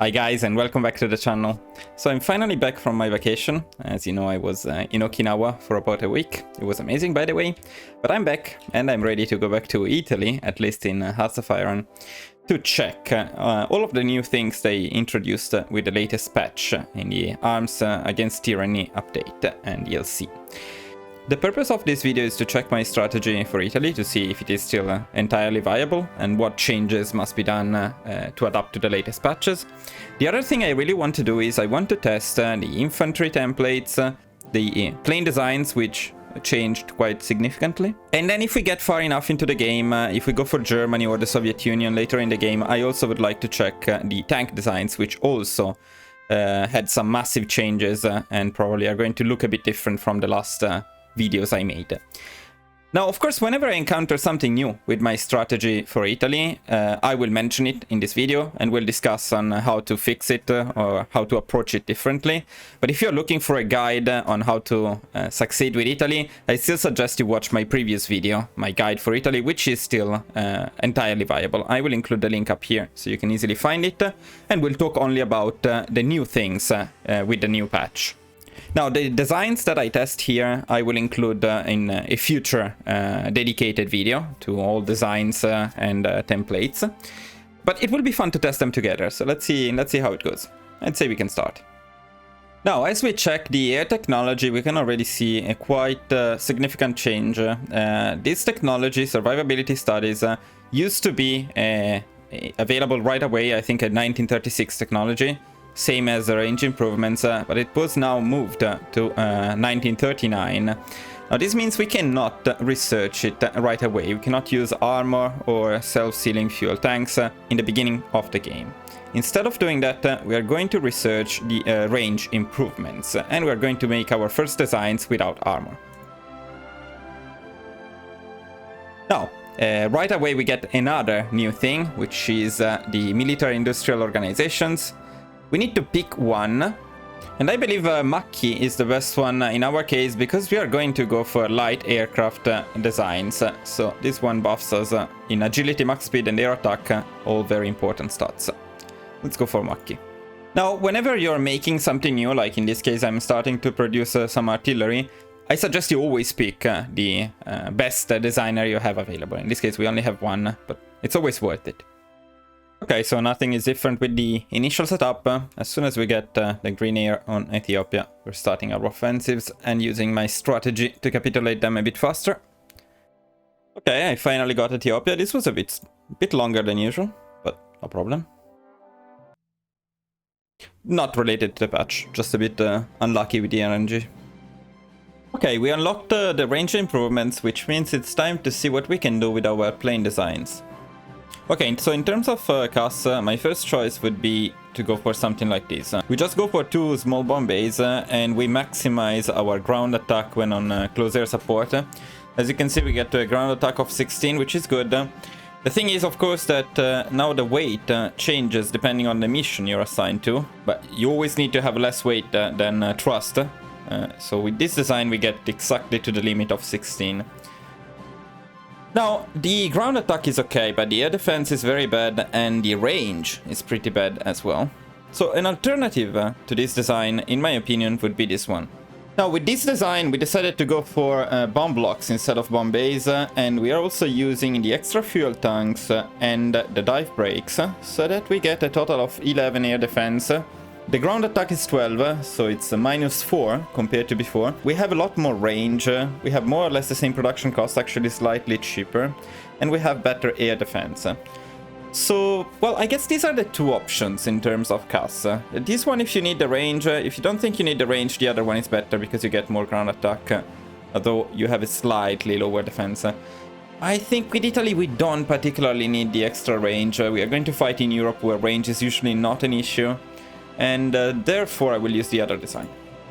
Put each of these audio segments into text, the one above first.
Hi guys, and welcome back to the channel. So I'm finally back from my vacation. As you know, I was in Okinawa for about a week. It was amazing, by the way. But I'm back and I'm ready to go back to Italy, at least in Hearts of Iron, to check all of the new things they introduced with the latest patch in the Arms Against Tyranny update and DLC. The purpose of this video is to check my strategy for Italy to see if it is still entirely viable and what changes must be done to adapt to the latest patches. The other thing I really want to do is I want to test the infantry templates, the plane designs, which changed quite significantly. And then if we get far enough into the game, if we go for Germany or the Soviet Union later in the game, I also would like to check the tank designs, which also had some massive changes and probably are going to look a bit different from the last videos I made. Now, of course, whenever I encounter something new with my strategy for Italy, I will mention it in this video and we'll discuss on how to fix it or how to approach it differently. But if you're looking for a guide on how to succeed with Italy, I still suggest you watch my previous video, my guide for Italy, which is still entirely viable. I will include the link up here so you can easily find it, and we'll talk only about the new things with the new patch. Now, the designs that I test here, I will include in a future dedicated video to all designs and templates. But it will be fun to test them together, so let's see how it goes. I'd say we can start. Now, as we check the air technology, we can already see a quite significant change. This technology, survivability studies, used to be available right away, I think, at 1936 technology. Same as the range improvements, but it was now moved to 1939. Now this means we cannot research it right away. We cannot use armor or self-sealing fuel tanks in the beginning of the game. Instead of doing that, we are going to research the range improvements, and we are going to make our first designs without armor. Now, right away we get another new thing, which is the military industrial organizations. We need to pick one, and I believe Macchi is the best one in our case because we are going to go for light aircraft designs. So this one buffs us in agility, max speed and air attack, all very important stats. Let's go for Macchi. Now, whenever you're making something new, like in this case I'm starting to produce some artillery, I suggest you always pick the best designer you have available. In this case we only have one, but it's always worth it. Okay, so nothing is different with the initial setup. As soon as we get the green air on Ethiopia, we're starting our offensives and using my strategy to capitulate them a bit faster. Okay, I finally got Ethiopia. This was a bit longer than usual, but no problem. Not related to the patch, just a bit unlucky with the RNG. Okay, we unlocked the range improvements, which means it's time to see what we can do with our plane designs. Okay, so in terms of CAS, my first choice would be to go for something like this. We just go for 2 small bomb bays and we maximize our ground attack when on close air support. As you can see, we get a ground attack of 16, which is good. The thing is, of course, that now the weight changes depending on the mission you're assigned to, but you always need to have less weight than thrust. So with this design, we get exactly to the limit of 16. Now, the ground attack is okay, but the air defense is very bad and the range is pretty bad as well. So an alternative to this design, in my opinion, would be this one. Now, with this design, we decided to go for bomb blocks instead of bomb bays, and we are also using the extra fuel tanks and the dive brakes, so that we get a total of 11 air defense. The ground attack is 12, so it's -4 compared to before. We have a lot more range, we have more or less the same production cost, actually slightly cheaper, and we have better air defense. So, well, I guess these are the two options in terms of CAS. This one if you need the range, if you don't think you need the range, the other one is better because you get more ground attack, although you have a slightly lower defense. I think with Italy we don't particularly need the extra range. We are going to fight in Europe where range is usually not an issue. And therefore I will use the other design.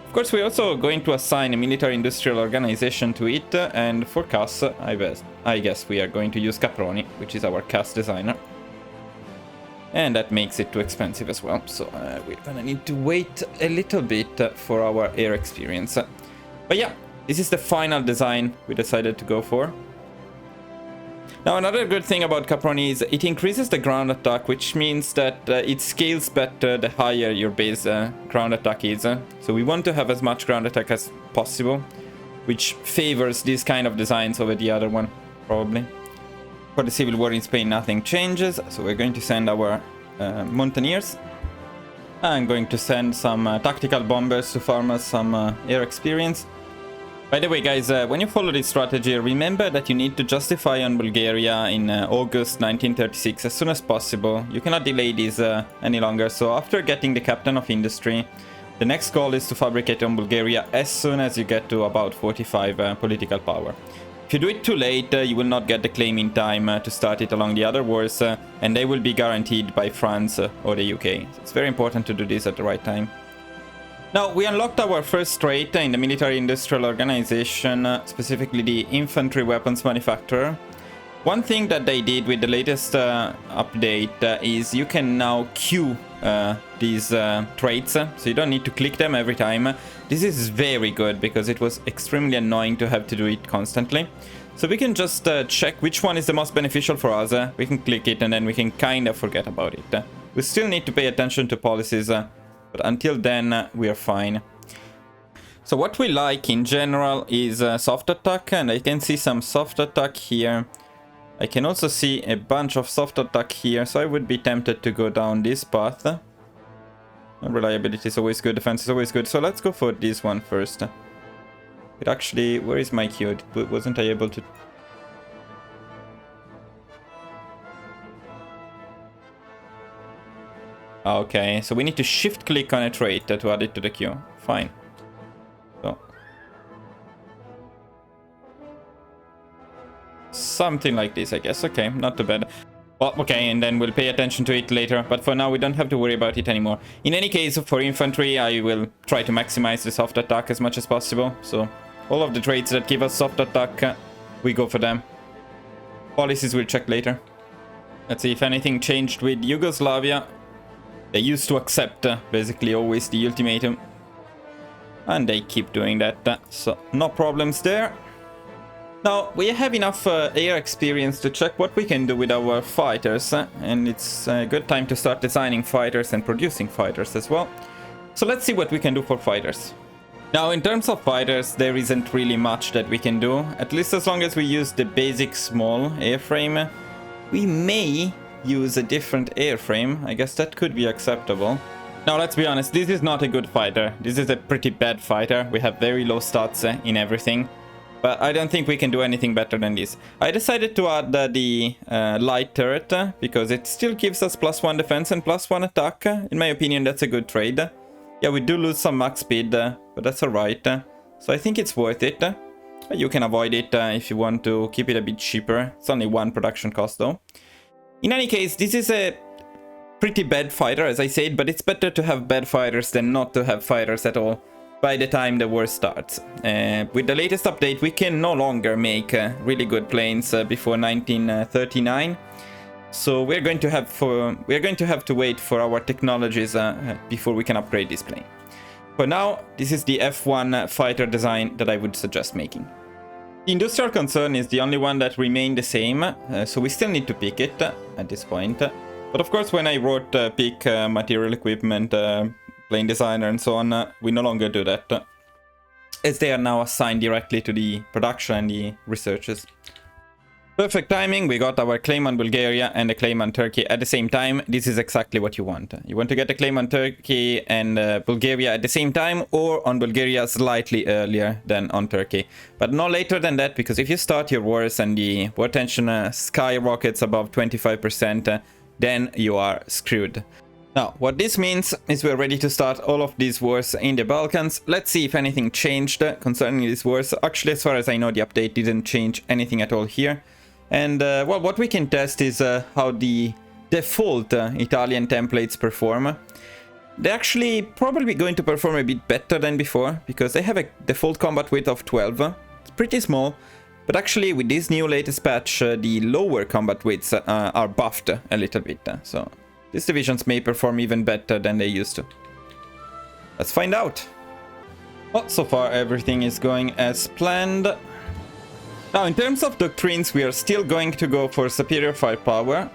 Of course, we're also going to assign a military industrial organization to it, and for CAS, I guess we are going to use Caproni, which is our CAS designer. And that makes it too expensive as well, so we're gonna need to wait a little bit for our air experience. But yeah, this is the final design we decided to go for. Now, another good thing about Caproni is it increases the ground attack, which means that it scales better the higher your base ground attack is. So we want to have as much ground attack as possible, which favors these kind of designs over the other one, probably. For the Civil War in Spain, nothing changes, so we're going to send our Mountaineers. I'm going to send some tactical bombers to farm us some air experience. By the way, guys, when you follow this strategy, remember that you need to justify on Bulgaria in August 1936 as soon as possible. You cannot delay this any longer, so after getting the Captain of Industry, the next goal is to fabricate on Bulgaria as soon as you get to about 45 political power. If you do it too late, you will not get the claim in time to start it along the other wars, and they will be guaranteed by France or the UK. So it's very important to do this at the right time. Now, we unlocked our first trait in the military industrial organization, specifically the infantry weapons manufacturer. One thing that they did with the latest update is you can now queue these traits, so you don't need to click them every time. This is very good because it was extremely annoying to have to do it constantly. So we can just check which one is the most beneficial for us. We can click it and then we can kind of forget about it. We still need to pay attention to policies, but until then we are fine. So what we like in general is soft attack, and I can see some soft attack here. I can also see a bunch of soft attack here, so I would be tempted to go down this path. Reliability is always good, defense is always good, so let's go for this one first. It actually, where is my queue? Wasn't I able to... Okay, so we need to shift click on a trait to add it to the queue. Fine. So. Something like this, I guess. Okay, not too bad. Well, okay, and then we'll pay attention to it later, but for now we don't have to worry about it anymore. In any case, for infantry, I will try to maximize the soft attack as much as possible. So, all of the traits that give us soft attack, we go for them. Policies we'll check later. Let's see if anything changed with Yugoslavia. They used to accept, basically, always the ultimatum. And they keep doing that, so no problems there. Now, we have enough air experience to check what we can do with our fighters, and it's a good time to start designing fighters and producing fighters as well. So let's see what we can do for fighters. Now, in terms of fighters, there isn't really much that we can do, at least as long as we use the basic small airframe. We may use a different airframe, I guess that could be acceptable. Now, let's be honest, this is not a good fighter. This is a pretty bad fighter. We have very low stats in everything. But I don't think we can do anything better than this. I decided to add the light turret because it still gives us +1 defense and +1 attack. In my opinion, that's a good trade. Yeah, we do lose some max speed, but that's alright. So I think it's worth it. You can avoid it if you want to keep it a bit cheaper. It's only 1 production cost though. In any case, this is a pretty bad fighter, as I said, but it's better to have bad fighters than not to have fighters at all by the time the war starts. With the latest update, we can no longer make really good planes before 1939. So we're going to have to wait for our technologies before we can upgrade this plane. For now, this is the F1 fighter design that I would suggest making. The industrial concern is the only one that remained the same, so we still need to pick it at this point. But of course, when I wrote pick material equipment, plane designer and so on, we no longer do that, as they are now assigned directly to the production and the researchers. Perfect timing, we got our claim on Bulgaria and a claim on Turkey at the same time. This is exactly what you want. You want to get a claim on Turkey and Bulgaria at the same time, or on Bulgaria slightly earlier than on Turkey. But no later than that, because if you start your wars and the war tension skyrockets above 25%, then you are screwed. Now, what this means is we're ready to start all of these wars in the Balkans. Let's see if anything changed concerning these wars. Actually, as far as I know, the update didn't change anything at all here. And, well, what we can test is how the default Italian templates perform. They're actually probably going to perform a bit better than before, because they have a default combat width of 12. It's pretty small, but actually with this new latest patch, the lower combat widths are buffed a little bit. So these divisions may perform even better than they used to. Let's find out. Well, so far everything is going as planned. Now, in terms of doctrines, we are still going to go for superior firepower.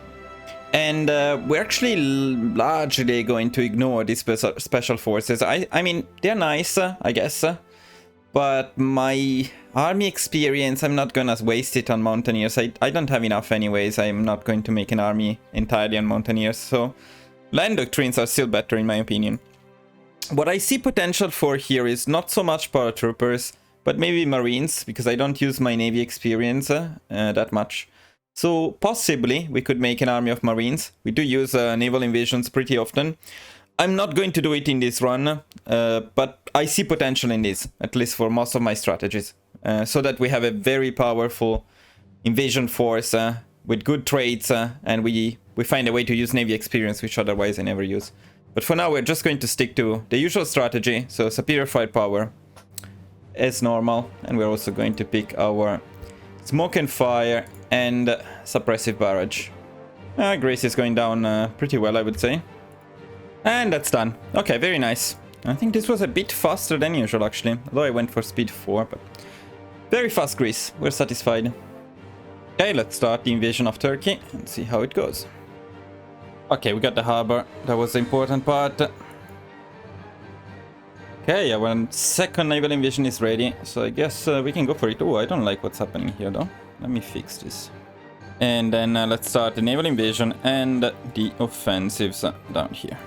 And we're actually largely going to ignore these special forces. I mean, they're nice, I guess. But my army experience, I'm not gonna waste it on mountaineers. I don't have enough anyways. I'm not going to make an army entirely on mountaineers. So land doctrines are still better in my opinion. What I see potential for here is not so much paratroopers, but maybe marines, because I don't use my navy experience that much. So possibly we could make an army of marines. We do use naval invasions pretty often. I'm not going to do it in this run, but I see potential in this, at least for most of my strategies. So that we have a very powerful invasion force with good traits, and we find a way to use navy experience, which otherwise I never use. But for now we're just going to stick to the usual strategy, so superior firepower as normal, and we're also going to pick our smoke and fire and suppressive barrage. Grace is going down pretty well, I would say. And that's done. Okay, very nice. I think this was a bit faster than usual, actually. Although I went for speed 4, but... very fast, Greece. We're satisfied. Okay, let's start the invasion of Turkey and see how it goes. Okay, we got the harbor. That was the important part. Okay, our second naval invasion is ready. So I guess we can go for it. Oh, I don't like what's happening here, though. Let me fix this. And then let's start the naval invasion and the offensives down here.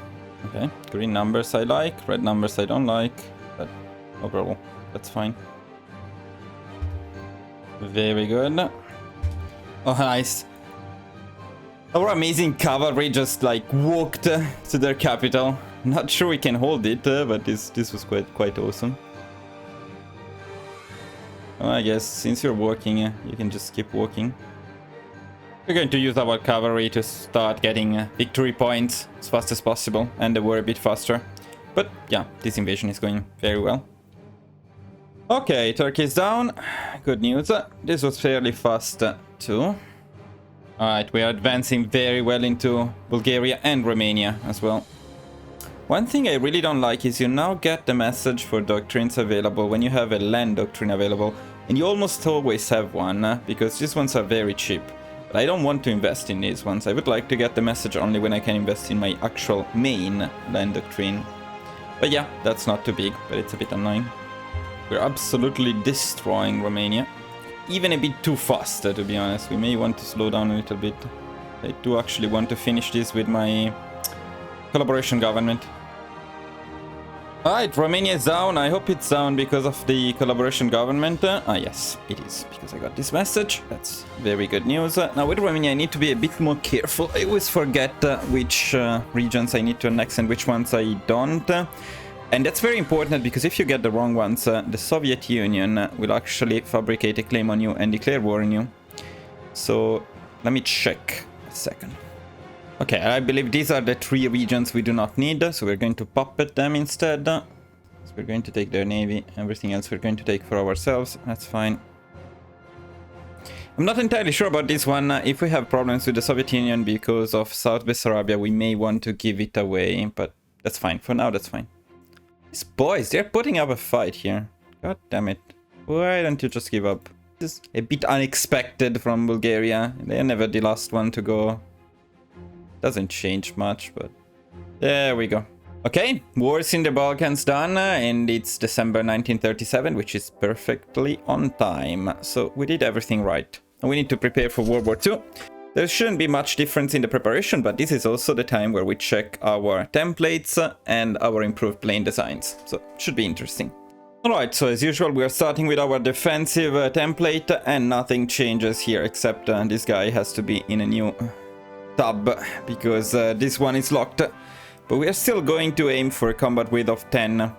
Okay, green numbers I like, red numbers I don't like, but overall, that's fine. Very good. Oh, nice. Our amazing cavalry just like walked to their capital. Not sure we can hold it, but this was quite awesome. Well, I guess since you're walking, you can just keep walking. We're going to use our cavalry to start getting victory points as fast as possible, and they were a bit faster. But yeah, this invasion is going very well. Okay, Turkey is down. Good news. This was fairly fast too. Alright, we are advancing very well into Bulgaria and Romania as well. One thing I really don't like is you now get the message for doctrines available when you have a land doctrine available. And you almost always have one, because these ones are very cheap. But I don't want to invest in these ones. I would like to get the message only when I can invest in my actual main land doctrine. But yeah, that's not too big, but it's a bit annoying. We're absolutely destroying Romania. Even a bit too fast, to be honest. We may want to slow down a little bit. I do actually want to finish this with my collaboration government. Alright, Romania is down. I hope it's down because of the collaboration government. Yes, it is, because I got this message. That's very good news. Now with Romania I need to be a bit more careful. I always forget which regions I need to annex and which ones I don't. And that's very important, because if you get the wrong ones, the Soviet Union will actually fabricate a claim on you and declare war on you. So let me check a second. Okay, I believe these are the 3 regions we do not need, so we're going to puppet them instead. So we're going to take their navy, everything else we're going to take for ourselves, that's fine. I'm not entirely sure about this one. If we have problems with the Soviet Union because of South Bessarabia, we may want to give it away, but that's fine, for now that's fine. These boys, they're putting up a fight here. God damn it. Why don't you just give up? This is a bit unexpected from Bulgaria. They're never the last one to go. Doesn't change much, but there we go. Okay, wars in the Balkans done, and it's December 1937, which is perfectly on time. So we did everything right. And we need to prepare for World War II. There shouldn't be much difference in the preparation, but this is also the time where we check our templates and our improved plane designs. So it should be interesting. Alright, so as usual we are starting with our defensive template, and nothing changes here except this guy has to be in a new tab, because this one is locked. But we are still going to aim for a combat width of 10.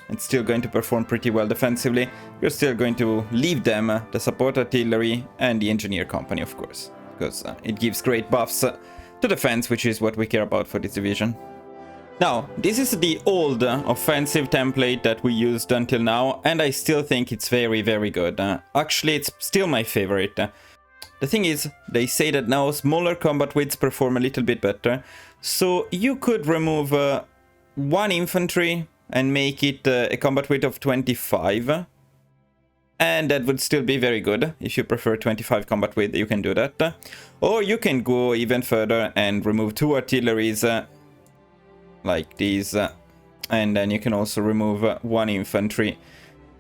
It's still going to perform pretty well defensively. We're still going to leave them the support artillery and the engineer company, of course, because it gives great buffs to defense, which is what we care about for this division. Now, this is the old offensive template that we used until now, and I still think it's very, very good. Actually, it's still my favorite. The thing is, they say that now smaller combat widths perform a little bit better, so you could remove 1 infantry and make it a combat width of 25, and that would still be very good. If you prefer 25 combat width, you can do that. Or you can go even further and remove 2 artilleries like these, and then you can also remove 1 infantry.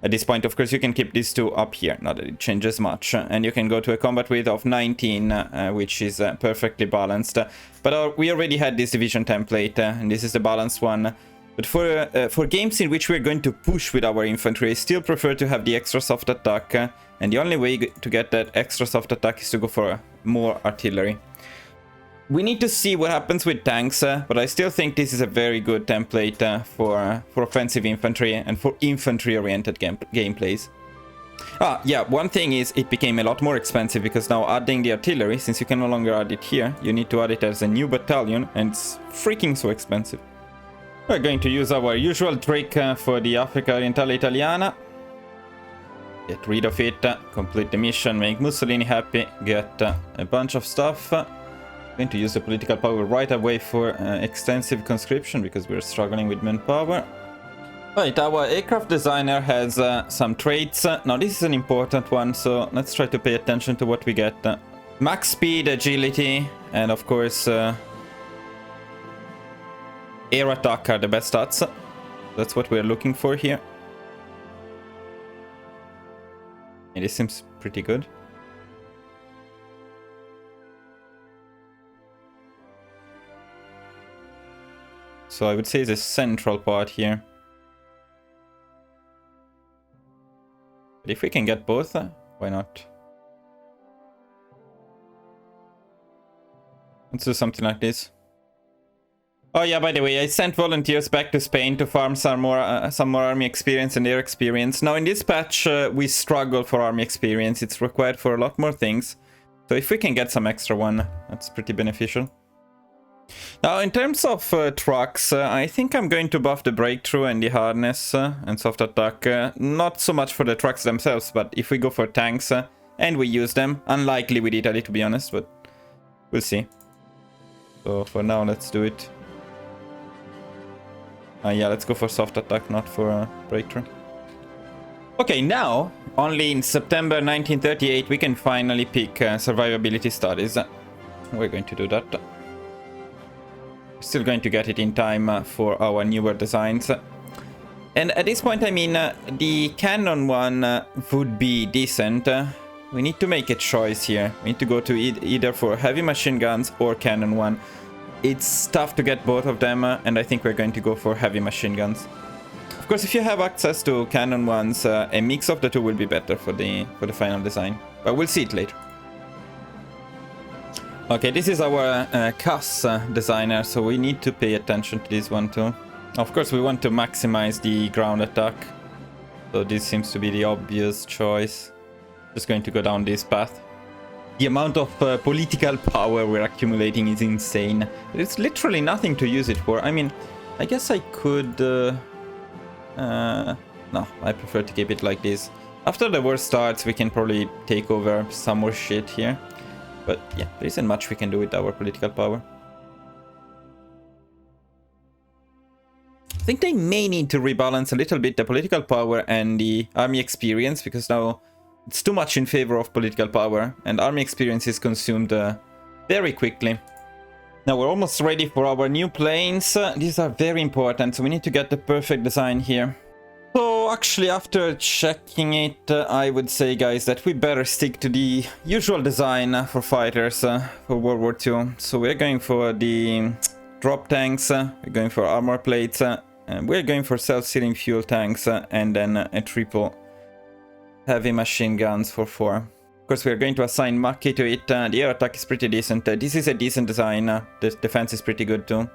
At this point, of course, you can keep these 2 up here, not that it changes much, and you can go to a combat width of 19, which is perfectly balanced. But we already had this division template, and this is the balanced one. But for games in which we're going to push with our infantry, I still prefer to have the extra soft attack, and the only way to get that extra soft attack is to go for more artillery. We need to see what happens with tanks, but I still think this is a very good template for offensive infantry and for infantry-oriented gameplays. Yeah, one thing is it became a lot more expensive because now adding the artillery, since you can no longer add it here, you need to add it as a new battalion, and it's freaking so expensive. We're going to use our usual trick for the Africa Orientale Italiana. Get rid of it, complete the mission, make Mussolini happy, get a bunch of stuff. Going to use the political power right away for extensive conscription because we're struggling with manpower. Right, our aircraft designer has some traits. Now this is an important one, so let's try to pay attention to what we get. Max speed, agility, and of course air attack are the best stats. That's what we're looking for here. And this seems pretty good. So I would say the central part here. But if we can get both, why not? Let's do something like this. Oh yeah, by the way, I sent volunteers back to Spain to farm some more army experience and air experience. Now in this patch, we struggle for army experience. It's required for a lot more things. So if we can get some extra one, that's pretty beneficial. Now, in terms of trucks, I think I'm going to buff the breakthrough and the hardness and soft attack. Not so much for the trucks themselves, but if we go for tanks and we use them, unlikely with Italy to be honest, but we'll see. So for now, let's do it. Yeah, let's go for soft attack, not for breakthrough. Okay, now, only in September 1938, we can finally pick survivability studies. We're going to do that. Still going to get it in time for our newer designs. And at this point, I mean, the cannon one would be decent. We need to make a choice here. We need to go to either for heavy machine guns or cannon one. It's tough to get both of them, and I think we're going to go for heavy machine guns. Of course, if you have access to cannon ones, a mix of the two will be better for the final design. But we'll see it later. Okay, this is our CAS designer, so we need to pay attention to this one too. Of course, we want to maximize the ground attack, so this seems to be the obvious choice. Just going to go down this path. The amount of political power we're accumulating is insane. There's literally nothing to use it for. I mean, I guess I could... no, I prefer to keep it like this. After the war starts, we can probably take over some more shit here. But yeah, there isn't much we can do with our political power. I think they may need to rebalance a little bit the political power and the army experience, because now it's too much in favor of political power, and army experience is consumed very quickly. Now we're almost ready for our new planes. These are very important, so we need to get the perfect design here. So actually, after checking it, I would say, guys, that we better stick to the usual design for fighters for World War II. So we're going for the drop tanks, we're going for armor plates, and we're going for self-sealing fuel tanks, and then a triple heavy machine guns for 4. Of course, we're going to assign Macchi to it. The air attack is pretty decent. This is a decent design. The defense is pretty good too.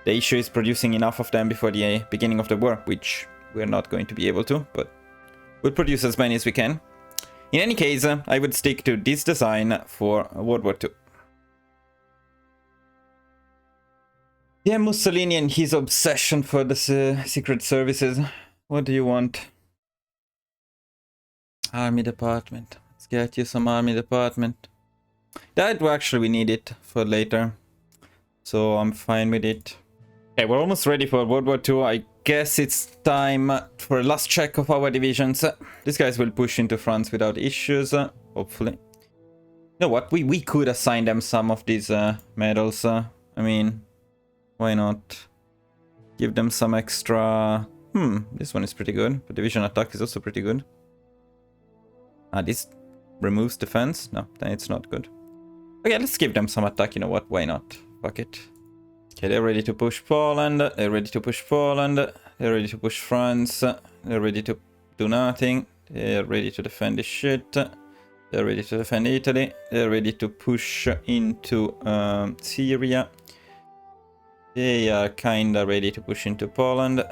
The issue is producing enough of them before the beginning of the war, which we're not going to be able to, but we'll produce as many as we can. In any case, I would stick to this design for World War II. Yeah, Mussolini and his obsession for the secret services. What do you want? Army department. Let's get you some army department. That actually we need it for later, so I'm fine with it. Okay, we're almost ready for World War II. I guess it's time for a last check of our divisions. These guys will push into France without issues, hopefully. You know what? We could assign them some of these medals. I mean, why not? Give them some extra... this one is pretty good. The division attack is also pretty good. This removes defense? No, then it's not good. Okay, let's give them some attack. You know what? Why not? Fuck it. Okay, they're ready to push Poland. They're ready to push Poland. They're ready to push France. They're ready to do nothing. They're ready to defend this shit. They're ready to defend Italy. They're ready to push into Syria. They are kinda ready to push into Poland.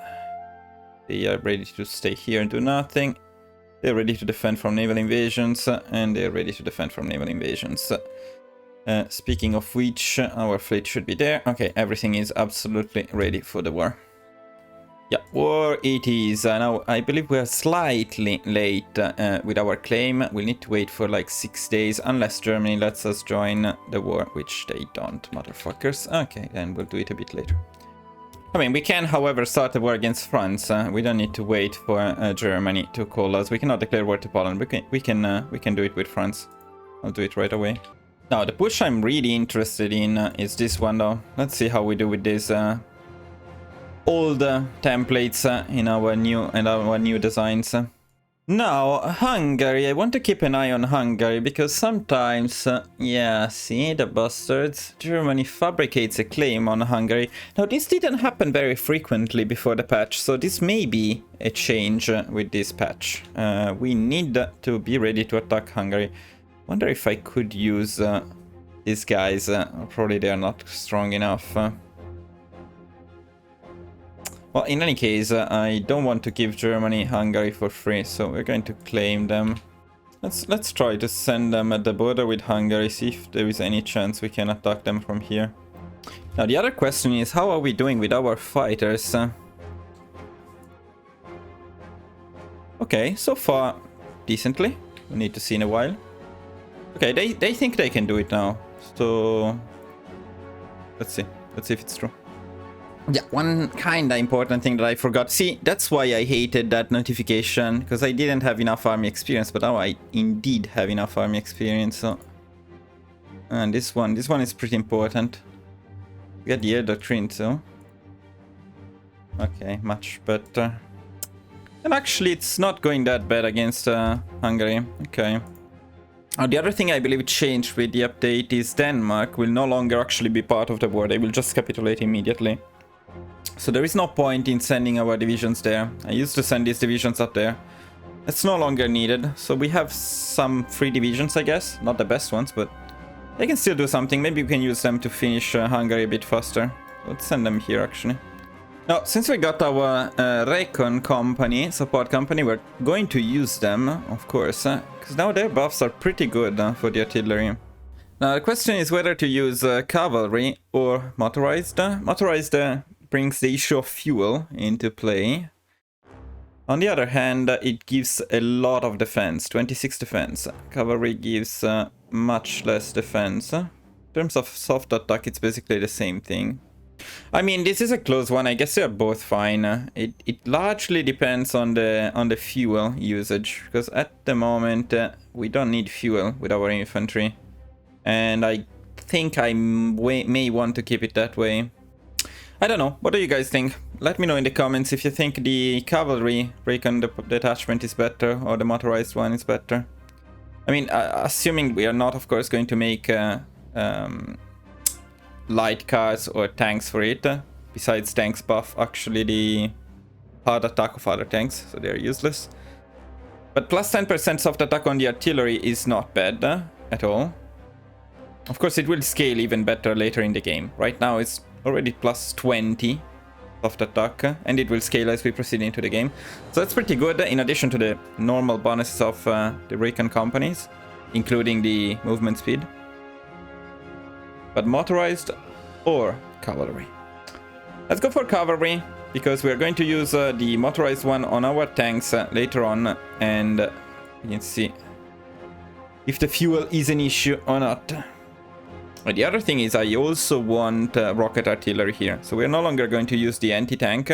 They are ready to stay here and do nothing. They're ready to defend from naval invasions. And they're ready to defend from naval invasions. Speaking of which, our fleet should be there. Okay, everything is absolutely ready for the war. Yeah, war it is. Now, I believe we are slightly late with our claim. We'll need to wait for like 6 days, unless Germany lets us join the war, which they don't, motherfuckers. Okay, then we'll do it a bit later. I mean, we can, however, start the war against France. We don't need to wait for Germany to call us. We cannot declare war to Poland. We can do it with France. I'll do it right away. Now, the push I'm really interested in is this one, though. Let's see how we do with this old templates in our new designs. Now, Hungary. I want to keep an eye on Hungary because sometimes, yeah, see the bastards. Germany fabricates a claim on Hungary. Now, this didn't happen very frequently before the patch, so this may be a change with this patch. We need to be ready to attack Hungary. Wonder if I could use these guys. Probably they are not strong enough. Well, in any case, I don't want to give Germany Hungary for free, so we're going to claim them. Let's try to send them at the border with Hungary, see if there is any chance we can attack them from here. Now, the other question is, how are we doing with our fighters? Okay, so far, decently. We need to see in a while. Okay, they think they can do it now, so let's see if it's true. Yeah, one kinda important thing that I forgot. See, that's why I hated that notification, because I didn't have enough army experience, but now I indeed have enough army experience, so... And this one is pretty important. We got the air doctrine too. Okay, much better. And actually, it's not going that bad against Hungary. Okay. The other thing I believe changed with the update is Denmark will no longer actually be part of the war. They will just capitulate immediately. So there is no point in sending our divisions there. I used to send these divisions up there. It's no longer needed. So we have some free divisions, I guess. Not the best ones, but they can still do something. Maybe we can use them to finish Hungary a bit faster. Let's send them here, actually. Now, since we got our Recon company, support company, we're going to use them, of course. Because now their buffs are pretty good for the artillery. Now, the question is whether to use Cavalry or Motorized. Motorized brings the issue of fuel into play. On the other hand, it gives a lot of defense, 26 defense. Cavalry gives much less defense. In terms of soft attack, it's basically the same thing. I mean, this is a close one. I guess they're both fine. It largely depends on the fuel usage, because at the moment we don't need fuel with our infantry, and I think I may want to keep it that way. I don't know. What do you guys think? Let me know in the comments if you think the cavalry Recon detachment is better or the motorized one is better. I mean, assuming we are not, of course, going to make light cars or tanks for it. Besides tanks buff actually the hard attack of other tanks, so they're useless. But plus 10% soft attack on the artillery is not bad at all. Of course, it will scale even better later in the game. Right now it's already plus 20 soft attack, and it will scale as we proceed into the game. So that's pretty good, in addition to the normal bonuses of the Recon companies, including the movement speed. But motorized or cavalry? Let's go for cavalry, because we are going to use the motorized one on our tanks later on, and you can see if the fuel is an issue or not. But the other thing is I also want rocket artillery here. So we're no longer going to use the anti-tank,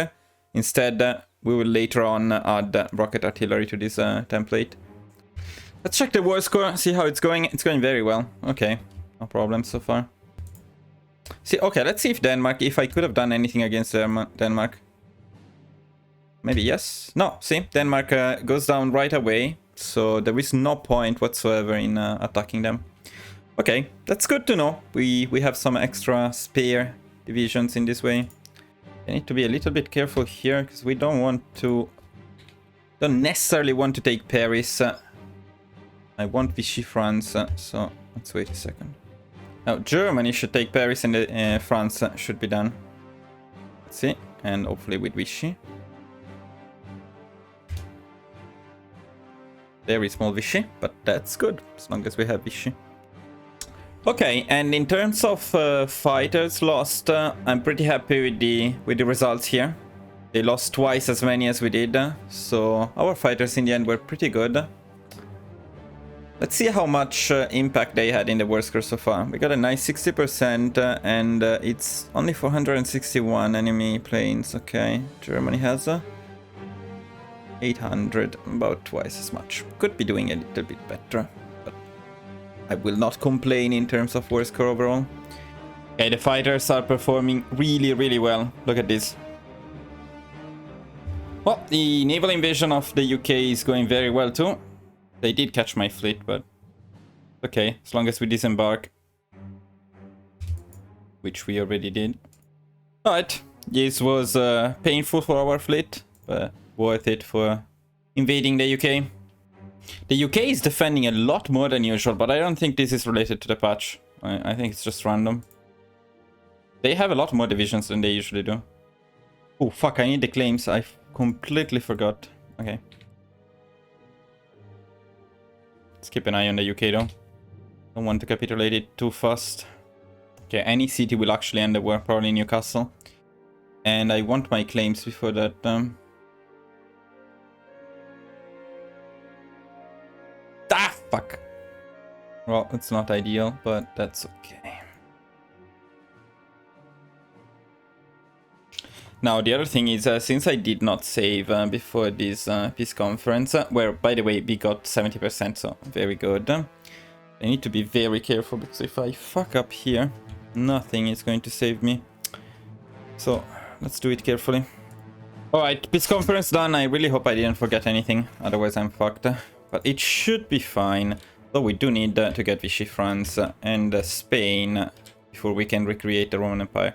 Instead, we will later on add rocket artillery to this template. Let's check the war score, see how it's going. It's going very well. Okay, no problem so far. See, okay, let's see if Denmark, if I could have done anything against Denmark. Maybe yes. No, see, Denmark goes down right away. So there is no point whatsoever in attacking them. Okay, that's good to know. We have some extra spare divisions in this way. I need to be a little bit careful here because we don't necessarily want to take Paris. I want Vichy France, so let's wait a second. Now Germany should take Paris and France should be done. Let's see, and hopefully with Vichy. Very small Vichy, but that's good as long as we have Vichy. Okay, and in terms of fighters lost, I'm pretty happy with the results here. They lost twice as many as we did, so our fighters in the end were pretty good. Let's see how much impact they had in the war score so far. We got a nice 60%, and it's only 461 enemy planes. Okay, Germany has 800, about twice as much. Could be doing a little bit better. I will not complain in terms of war score overall. Okay, the fighters are performing really, really well. Look at this. Well, the naval invasion of the UK is going very well too. They did catch my fleet, but okay, as long as we disembark. Which we already did. Alright, this was painful for our fleet, but worth it for invading the UK. The UK is defending a lot more than usual, but I don't think this is related to the patch. I think it's just random. They have a lot more divisions than they usually do. Oh, fuck, I need the claims. I completely forgot. Okay. Let's keep an eye on the UK, though. Don't want to capitulate it too fast. Okay, any city will actually end the war, probably Newcastle. And I want my claims before that. Ah, fuck. Well, it's not ideal, but that's okay. Now, the other thing is, since I did not save before this peace conference, where, by the way, we got 70%, so very good. I need to be very careful, because if I fuck up here, nothing is going to save me. So, let's do it carefully. Alright, peace conference done. I really hope I didn't forget anything, otherwise I'm fucked. But it should be fine, though we do need to get Vichy France and Spain before we can recreate the Roman Empire.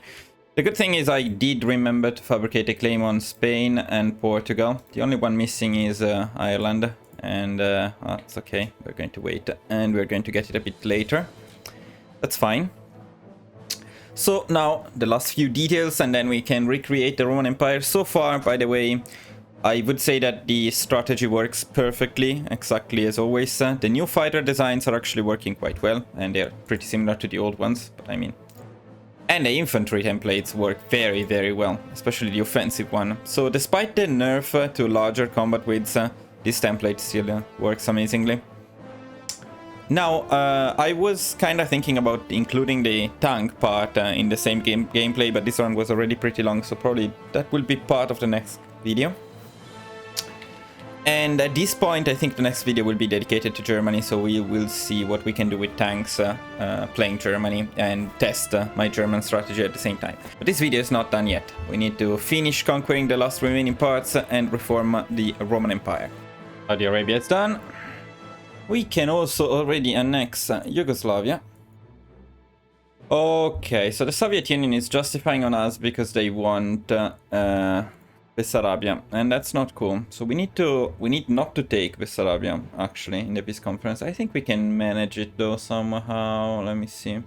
The good thing is I did remember to fabricate a claim on Spain and Portugal. The only one missing is Ireland, and it's okay. We're going to wait, and we're going to get it a bit later. That's fine. So now the last few details, and then we can recreate the Roman Empire. So far, by the way, I would say that the strategy works perfectly, exactly as always. The new fighter designs are actually working quite well, and they're pretty similar to the old ones, but I mean... And the infantry templates work very, very well, especially the offensive one. So despite the nerf to larger combat widths, this template still works amazingly. Now, I was kind of thinking about including the tank part in the same gameplay, but this one was already pretty long, so probably that will be part of the next video. And at this point, I think the next video will be dedicated to Germany, so we will see what we can do with tanks playing Germany and test my German strategy at the same time. But this video is not done yet. We need to finish conquering the last remaining parts and reform the Roman Empire. Saudi Arabia is done. We can also already annex Yugoslavia. Okay, so the Soviet Union is justifying on us because they want Bessarabia, and that's not cool. So we need not to take Bessarabia actually in the peace conference. I think we can manage it though somehow. Let me see.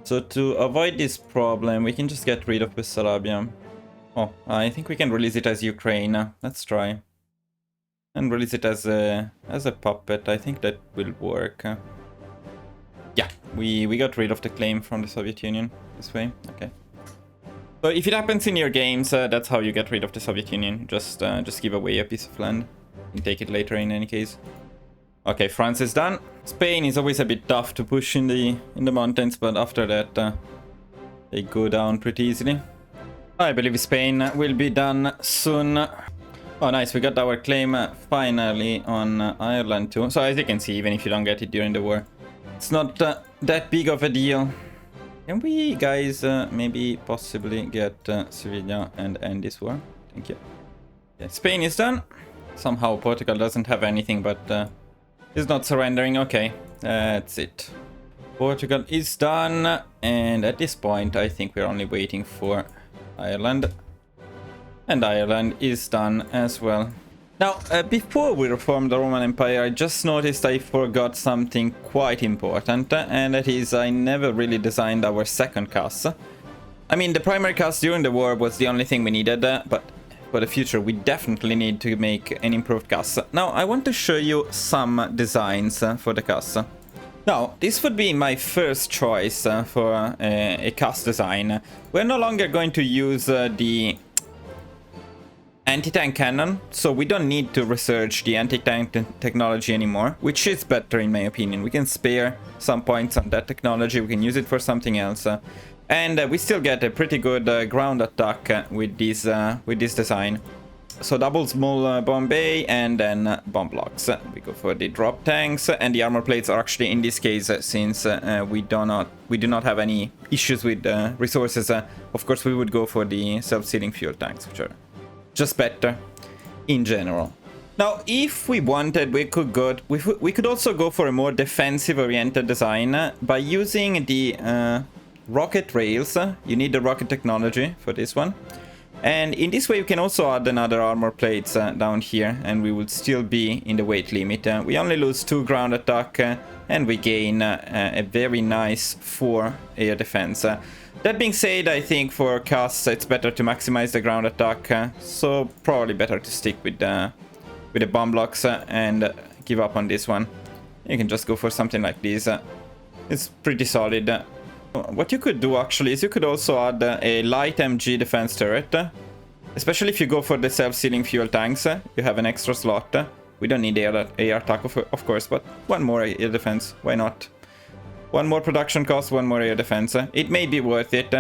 So to avoid this problem, we can just get rid of Bessarabia. Oh, I think we can release it as Ukraine. Let's try. And release it as a puppet. I think that will work. Yeah, we got rid of the claim from the Soviet Union this way. Okay. So if it happens in your games, that's how you get rid of the Soviet Union. Just give away a piece of land and take it later in any case. Okay, France is done. Spain is always a bit tough to push in the mountains, but after that they go down pretty easily. I believe Spain will be done soon. Oh, nice. We got our claim finally on Ireland too. So as you can see, even if you don't get it during the war, it's not that big of a deal. Can we, guys, maybe possibly get Sevilla and end this war? Thank you. Yeah, Spain is done. Somehow Portugal doesn't have anything, but is not surrendering. Okay, that's it. Portugal is done. And at this point, I think we're only waiting for Ireland. And Ireland is done as well. Now, before we reformed the Roman Empire, I just noticed I forgot something quite important, and that is I never really designed our second CAS. I mean, the primary CAS during the war was the only thing we needed, but for the future we definitely need to make an improved CAS. Now, I want to show you some designs for the CAS. Now, this would be my first choice for a CAS design. We're no longer going to use the anti-tank cannon, so we don't need to research the anti-tank technology anymore, which is better in my opinion. We can spare some points on that technology, we can use it for something else, and we still get a pretty good ground attack with this design. So double small bomb bay and then bomb blocks. We go for the drop tanks, and the armor plates are actually in this case, since we do not have any issues with resources. Of course, we would go for the self-sealing fuel tanks, which are just better in general. Now, if we wanted, we could also go for a more defensive-oriented design by using the rocket rails. You need the rocket technology for this one. And in this way, you can also add another armor plates down here, and we would still be in the weight limit. We only lose 2 ground attack, and we gain a very nice 4 air defense. That being said, I think for CAS it's better to maximize the ground attack, so probably better to stick with the bomb blocks and give up on this one. You can just go for something like this. It's pretty solid. What you could do actually is you could also add a light MG defense turret, especially if you go for the self-sealing fuel tanks. You have an extra slot. We don't need air attack of course, but one more air defense, why not? One more production cost, one more air defense. It may be worth it.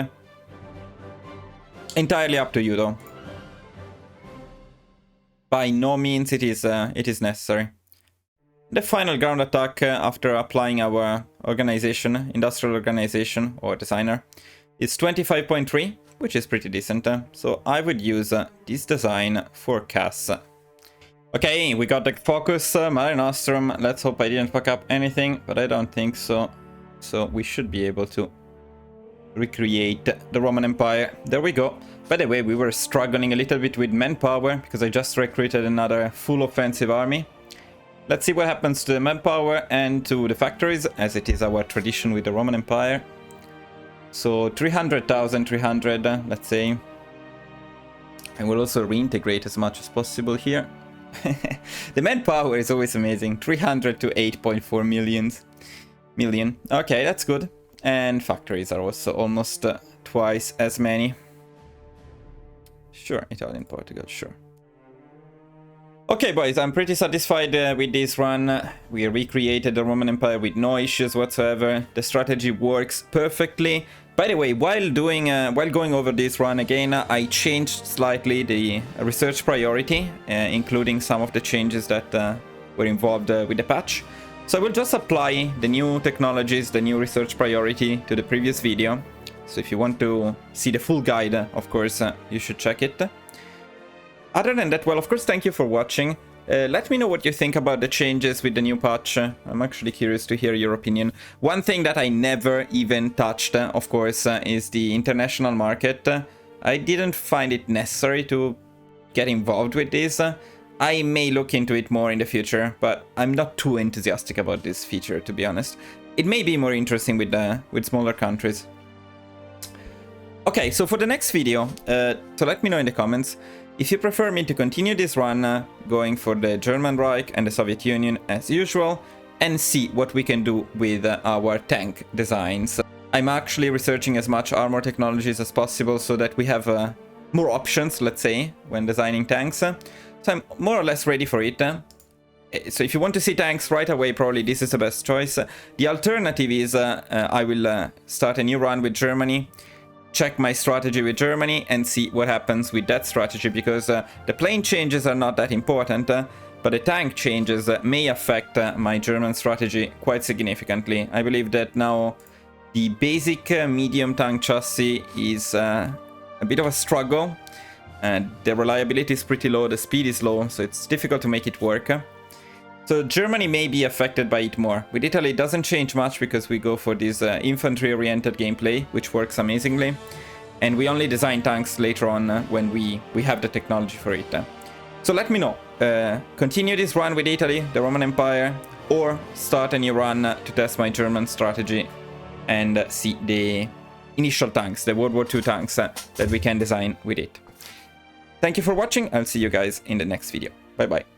Entirely up to you though. By no means it is necessary. The final ground attack after applying our organization, industrial organization or designer, is 25.3, which is pretty decent. So I would use this design for CAS. Okay, we got the focus, Mare Nostrum. Let's hope I didn't fuck up anything, but I don't think so. So we should be able to recreate the Roman Empire. There we go. By the way, we were struggling a little bit with manpower because I just recruited another full offensive army. Let's see what happens to the manpower and to the factories, as it is our tradition with the Roman Empire. So 300,300, let's say. And we'll also reintegrate as much as possible here. The manpower is always amazing. 300 to 8.4 million. Okay, that's good. And factories are also almost twice as many. Sure, Italy and Portugal, sure. Okay, boys, I'm pretty satisfied with this run. We recreated the Roman Empire with no issues whatsoever. The strategy works perfectly. By the way, while going over this run again, I changed slightly the research priority, including some of the changes that were involved with the patch. So I will just apply the new technologies, the new research priority to the previous video. So if you want to see the full guide, of course, you should check it. Other than that, well, of course, thank you for watching. Let me know what you think about the changes with the new patch. I'm actually curious to hear your opinion. One thing that I never even touched, of course, is the international market. I didn't find it necessary to get involved with this. I may look into it more in the future, but I'm not too enthusiastic about this feature, to be honest. It may be more interesting with smaller countries. Okay, so for the next video, so let me know in the comments if you prefer me to continue this run going for the German Reich and the Soviet Union as usual, and see what we can do with our tank designs. I'm actually researching as much armor technologies as possible so that we have more options, let's say, when designing tanks. So I'm more or less ready for it. So if you want to see tanks right away, probably this is the best choice. The alternative is I will start a new run with Germany, check my strategy with Germany and see what happens with that strategy, because the plane changes are not that important, but the tank changes may affect my German strategy quite significantly. I believe that now the basic medium tank chassis is a bit of a struggle. The reliability is pretty low, the speed is low, so it's difficult to make it work. So Germany may be affected by it more. With Italy, it doesn't change much because we go for this infantry-oriented gameplay, which works amazingly. And we only design tanks later on when we have the technology for it. So let me know. Continue this run with Italy, the Roman Empire, or start a new run to test my German strategy and see the initial tanks, the World War II tanks that we can design with it. Thank you for watching. I'll see you guys in the next video. Bye bye.